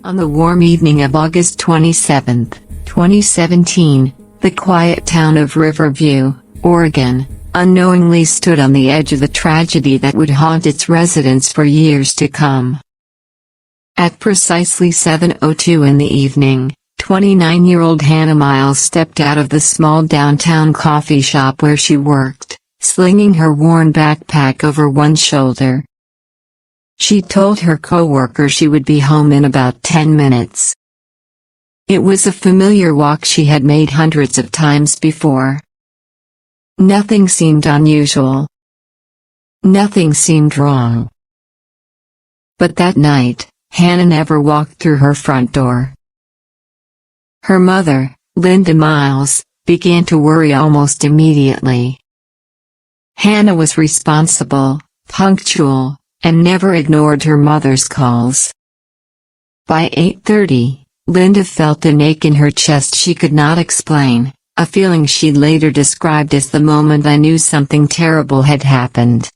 On the warm evening of August 27, 2017, the quiet town of Riverview, Oregon, unknowingly stood on the edge of the tragedy that would haunt its residents for years to come. At precisely 7:02 in the evening, 29-year-old Hannah Miles stepped out of the small downtown coffee shop where she worked, slinging her worn backpack over one shoulder. She told her co-worker she would be home in about 10 minutes. It was a familiar walk she had made hundreds of times before. Nothing seemed unusual. Nothing seemed wrong. But that night, Hannah never walked through her front door. Her mother, Linda Miles, began to worry almost immediately. Hannah was responsible, punctual, and never ignored her mother's calls. By 8:30, Linda felt an ache in her chest she could not explain, a feeling she later described as the moment I knew something terrible had happened.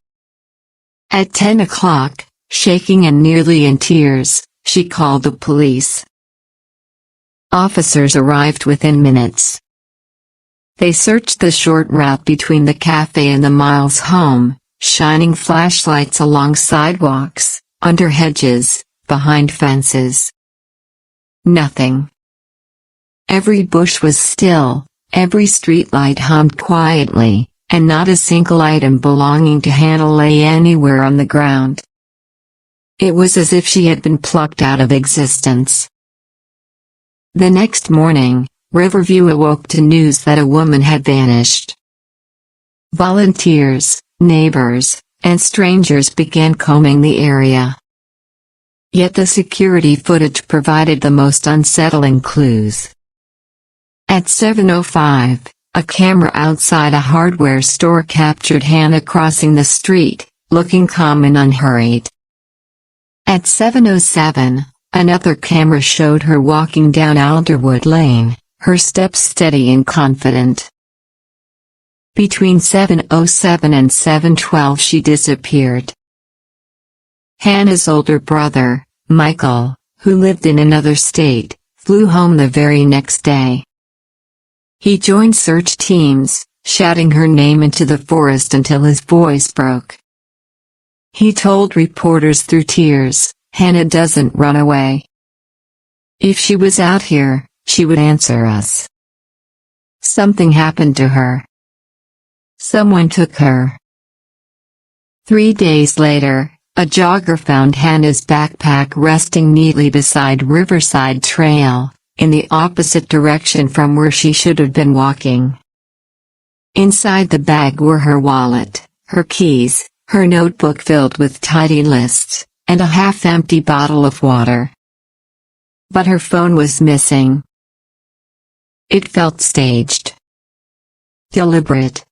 At 10 o'clock, shaking and nearly in tears, she called the police. Officers arrived within minutes. They searched the short route between the cafe and the Miles home, shining flashlights along sidewalks, under hedges, behind fences. Nothing. Every bush was still, every streetlight hummed quietly, and not a single item belonging to Hannah lay anywhere on the ground. It was as if she had been plucked out of existence. The next morning, Riverview awoke to news that a woman had vanished. Volunteers, neighbors, and strangers began combing the area. Yet the security footage provided the most unsettling clues. At 7:05, a camera outside a hardware store captured Hannah crossing the street, looking calm and unhurried. At 7:07, another camera showed her walking down Alderwood Lane, her steps steady and confident. Between 7:07 and 7:12 she disappeared. Hannah's older brother, Michael, who lived in another state, flew home the very next day. He joined search teams, shouting her name into the forest until his voice broke. He told reporters through tears, "Hannah doesn't run away. If she was out here, she would answer us. Something happened to her. Someone took her." 3 days later, a jogger found Hannah's backpack resting neatly beside Riverside Trail, in the opposite direction from where she should have been walking. Inside the bag were her wallet, her keys, her notebook filled with tidy lists, and a half-empty bottle of water. But her phone was missing. It felt staged. Deliberate.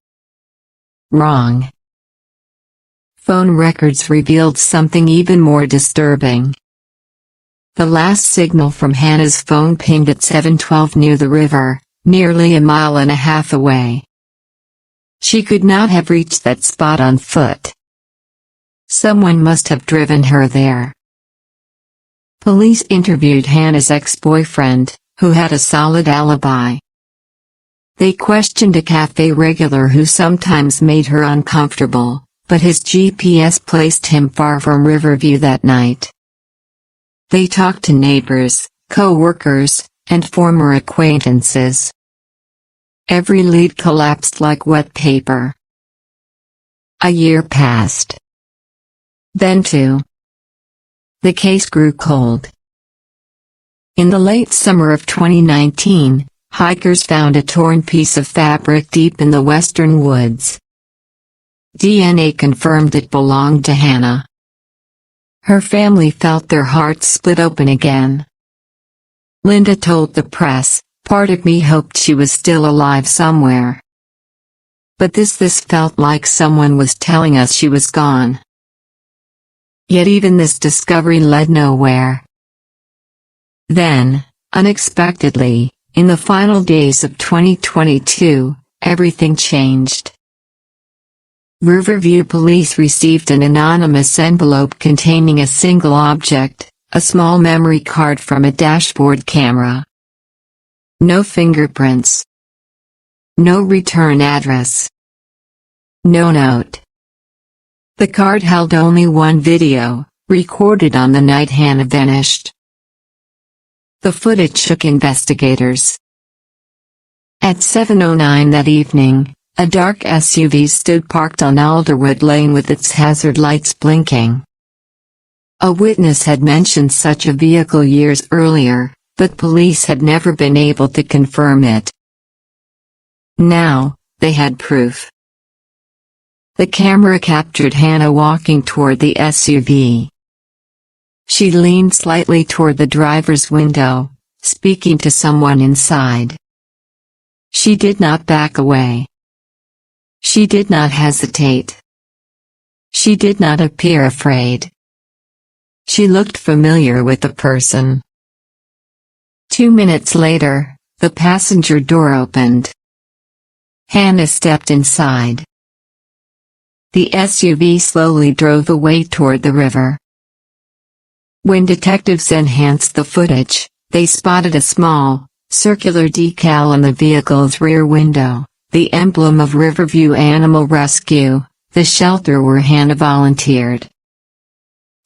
Wrong. Phone records revealed something even more disturbing. The last signal from Hannah's phone pinged at 7:12 near the river, nearly a mile and a half away. She could not have reached that spot on foot. Someone must have driven her there. Police interviewed Hannah's ex-boyfriend, who had a solid alibi. They questioned a cafe regular who sometimes made her uncomfortable, but his GPS placed him far from Riverview that night. They talked to neighbors, co-workers, and former acquaintances. Every lead collapsed like wet paper. A year passed. Then two. The case grew cold. In the late summer of 2019, hikers found a torn piece of fabric deep in the western woods. DNA confirmed it belonged to Hannah. Her family felt their hearts split open again. Linda told the press, "Part of me hoped she was still alive somewhere. But this felt like someone was telling us she was gone." Yet even this discovery led nowhere. Then, unexpectedly, in the final days of 2022, everything changed. Riverview police received an anonymous envelope containing a single object, a small memory card from a dashboard camera. No fingerprints. No return address. No note. The card held only one video, recorded on the night Hannah vanished. The footage shook investigators. At 7:09 that evening, a dark SUV stood parked on Alderwood Lane with its hazard lights blinking. A witness had mentioned such a vehicle years earlier, but police had never been able to confirm it. Now, they had proof. The camera captured Hannah walking toward the SUV. She leaned slightly toward the driver's window, speaking to someone inside. She did not back away. She did not hesitate. She did not appear afraid. She looked familiar with the person. 2 minutes later, the passenger door opened. Hannah stepped inside. The SUV slowly drove away toward the river. When detectives enhanced the footage, they spotted a small, circular decal on the vehicle's rear window, the emblem of Riverview Animal Rescue, the shelter where Hannah volunteered.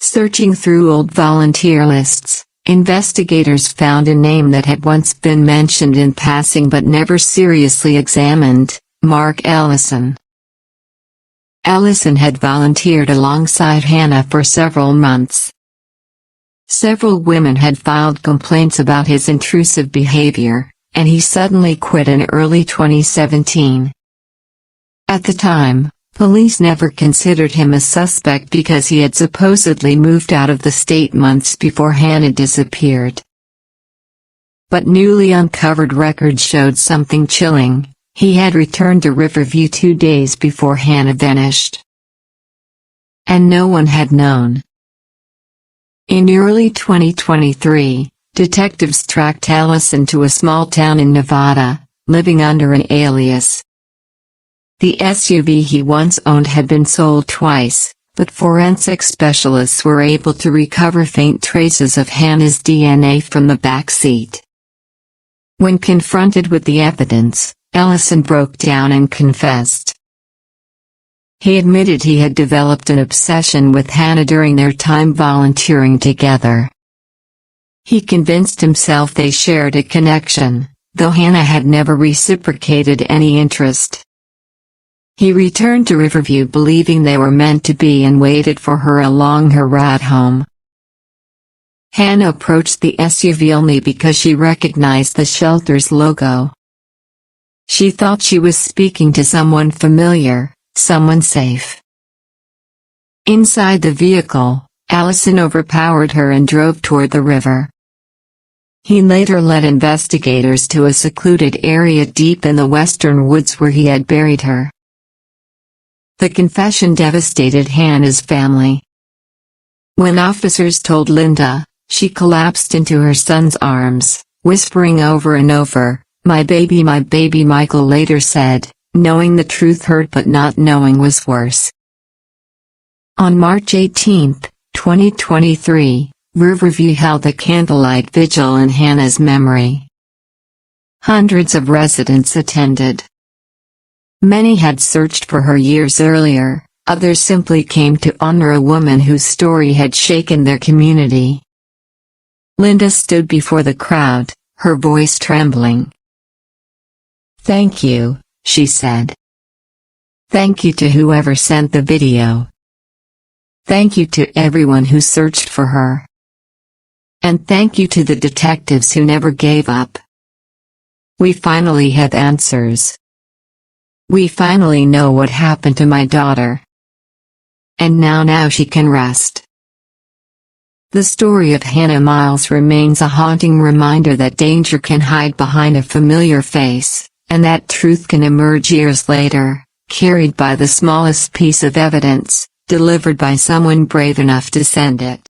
Searching through old volunteer lists, investigators found a name that had once been mentioned in passing but never seriously examined: Mark Ellison. Ellison had volunteered alongside Hannah for several months. Several women had filed complaints about his intrusive behavior, and he suddenly quit in early 2017. At the time, police never considered him a suspect because he had supposedly moved out of the state months before Hannah disappeared. But newly uncovered records showed something chilling: he had returned to Riverview 2 days before Hannah vanished. And no one had known. In early 2023, detectives tracked Ellison to a small town in Nevada, living under an alias. The SUV he once owned had been sold twice, but forensic specialists were able to recover faint traces of Hannah's DNA from the back seat. When confronted with the evidence, Ellison broke down and confessed. He admitted he had developed an obsession with Hannah during their time volunteering together. He convinced himself they shared a connection, though Hannah had never reciprocated any interest. He returned to Riverview believing they were meant to be and waited for her along her ride home. Hannah approached the SUV only because she recognized the shelter's logo. She thought she was speaking to someone familiar, someone safe. Inside the vehicle, Ellison overpowered her and drove toward the river. He later led investigators to a secluded area deep in the western woods where he had buried her. The confession devastated Hannah's family. When officers told Linda, she collapsed into her son's arms, whispering over and over, my baby," Michael later said, knowing the truth hurt but not knowing was worse. On March 18, 2023, Riverview held a candlelight vigil in Hannah's memory. Hundreds of residents attended. Many had searched for her years earlier, others simply came to honor a woman whose story had shaken their community. Linda stood before the crowd, her voice trembling. "Thank you," she said. "Thank you to whoever sent the video. Thank you to everyone who searched for her. And thank you to the detectives who never gave up. We finally have answers. We finally know what happened to my daughter. And now she can rest." The story of Hannah Miles remains a haunting reminder that danger can hide behind a familiar face, and that truth can emerge years later, carried by the smallest piece of evidence, delivered by someone brave enough to send it.